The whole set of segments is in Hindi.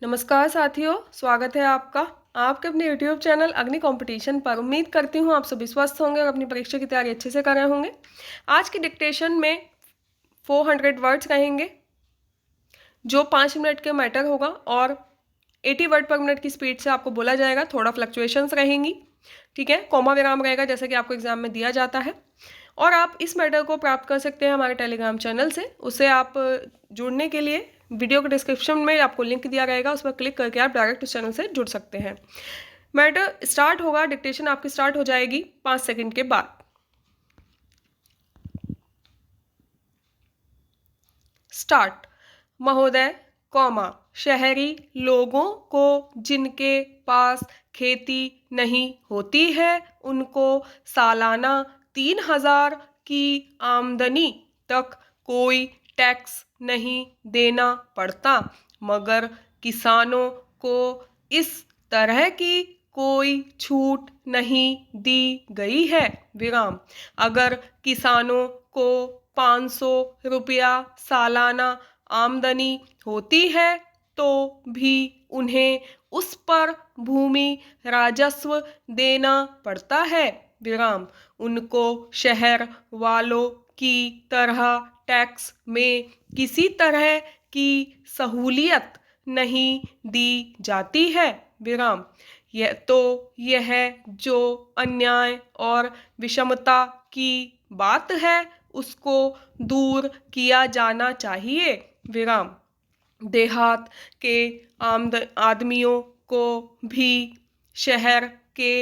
नमस्कार साथियों, स्वागत है आपका आपके अपने YouTube चैनल अग्नि कंपटीशन पर। उम्मीद करती हूँ आप सभी स्वस्थ होंगे और अपनी परीक्षा की तैयारी अच्छे से कर रहे होंगे। आज की डिक्टेशन में 400 वर्ड्स रहेंगे जो 5 मिनट के मैटर होगा और 80 वर्ड पर मिनट की स्पीड से आपको बोला जाएगा। थोड़ा फ्लक्चुएशंस रहेंगी, ठीक है। कॉमा विराम रहेगा जैसे कि आपको एग्जाम में दिया जाता है। और आप इस मैटर को प्राप्त कर सकते हैं हमारे टेलीग्राम चैनल से। उसे आप जुड़ने के लिए वीडियो के डिस्क्रिप्शन में आपको लिंक दिया रहेगा, उस पर क्लिक करके आप डायरेक्ट उस चैनल से जुड़ सकते हैं। मैटर स्टार्ट होगा, डिक्टेशन आपकी स्टार्ट हो जाएगी 5 सेकंड के बाद। स्टार्ट। महोदय, कॉमा, शहरी लोगों को जिनके पास खेती नहीं होती है उनको सालाना 3,000 की आमदनी तक कोई टैक्स नहीं देना पड़ता, मगर किसानों को इस तरह की कोई छूट नहीं दी गई है। विराम। अगर किसानों को 500 रुपया सालाना आमदनी होती है तो भी उन्हें उस पर भूमि राजस्व देना पड़ता है। विराम। उनको शहर वालों की तरह टैक्स में किसी तरह की सहूलियत नहीं दी जाती है। विराम। यह जो अन्याय और विषमता की बात है उसको दूर किया जाना चाहिए। विराम। देहात के आदमियों को भी शहर के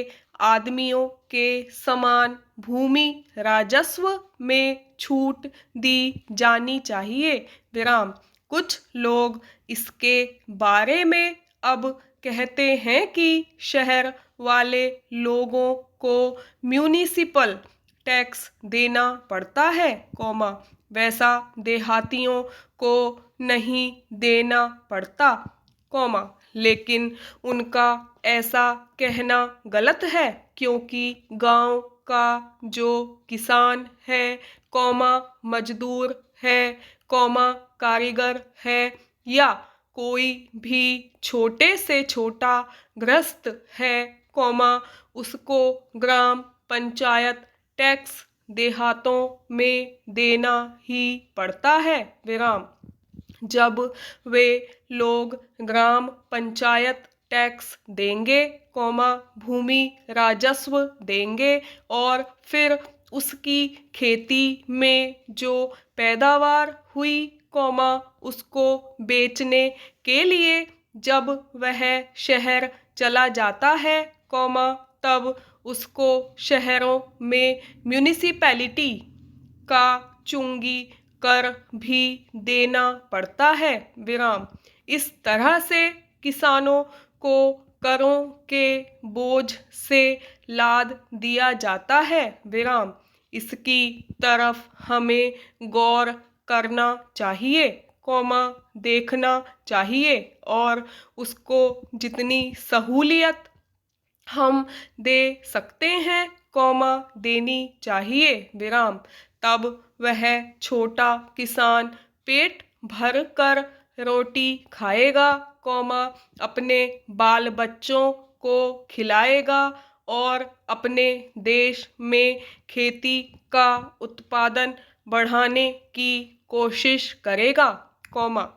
आदमियों के समान भूमि राजस्व में छूट दी जानी चाहिए। विराम। कुछ लोग इसके बारे में अब कहते हैं कि शहर वाले लोगों को म्यूनिसिपल टैक्स देना पड़ता है, कॉमा, वैसा देहातियों को नहीं देना पड़ता, कॉमा, लेकिन उनका ऐसा कहना गलत है क्योंकि गांव का जो किसान है, कॉमा, मजदूर है, कॉमा, कारीगर है या कोई भी छोटे से छोटा गृहस्थ है, कॉमा, उसको ग्राम पंचायत टैक्स देहातों में देना ही पड़ता है। विराम। जब वे लोग ग्राम पंचायत टैक्स देंगे, कॉमा, भूमि राजस्व देंगे और फिर उसकी खेती में जो पैदावार हुई, कॉमा, उसको बेचने के लिए जब वह शहर चला जाता है, कॉमा, तब उसको शहरों में म्यूनिसिपैलिटी का चुंगी कर भी देना पड़ता है। विराम। इस तरह से किसानों को करों के बोझ से लाद दिया जाता है। विराम। इसकी तरफ हमें गौर करना चाहिए, कॉमा, देखना चाहिए और उसको जितनी सहूलियत हम दे सकते हैं, कॉमा, देनी चाहिए। विराम। तब वह छोटा किसान पेट भर कर रोटी खाएगा, कॉमा, अपने बाल बच्चों को खिलाएगा और अपने देश में खेती का उत्पादन बढ़ाने की कोशिश करेगा, कॉमा।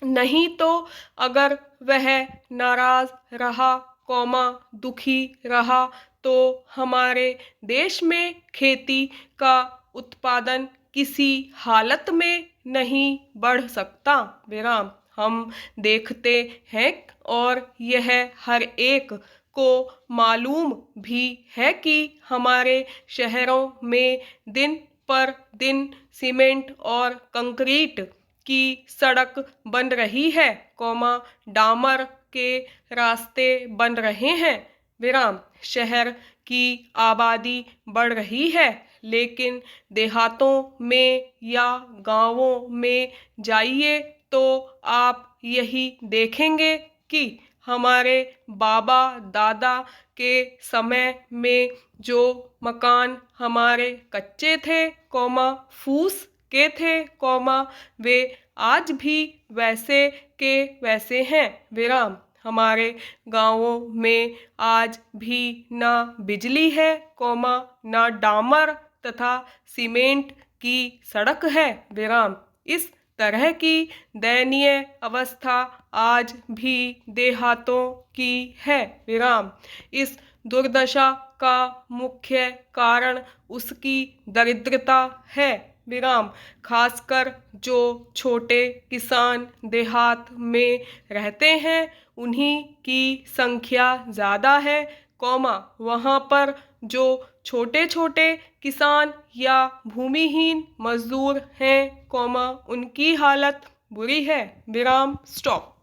नहीं तो अगर वह नाराज रहा, कॉमा, दुखी रहा तो हमारे देश में खेती का उत्पादन किसी हालत में नहीं बढ़ सकता। विराम। हम देखते हैं और यह हर एक को मालूम भी है कि हमारे शहरों में दिन पर दिन सीमेंट और कंक्रीट की सड़क बन रही है, कॉमा, डामर के रास्ते बन रहे हैं। विराम। शहर की आबादी बढ़ रही है लेकिन देहातों में या गांवों में जाइए तो आप यही देखेंगे कि हमारे बाबा दादा के समय में जो मकान हमारे कच्चे थे, कॉमा, फूस के थे, कौमा, वे आज भी वैसे के वैसे हैं, विराम। हमारे गांवों में आज भी ना बिजली है, कौमा, ना डामर तथा सीमेंट की सड़क है, विराम। इस तरह की दयनीय अवस्था आज भी देहातों की है, विराम। इस दुर्दशा का मुख्य कारण उसकी दरिद्रता है, विराम। खासकर जो छोटे किसान देहात में रहते हैं उन्हीं की संख्या ज़्यादा है, कौमा, वहाँ पर जो छोटे छोटे किसान या भूमिहीन मजदूर हैं, कौमा, उनकी हालत बुरी है, विराम, स्टॉप।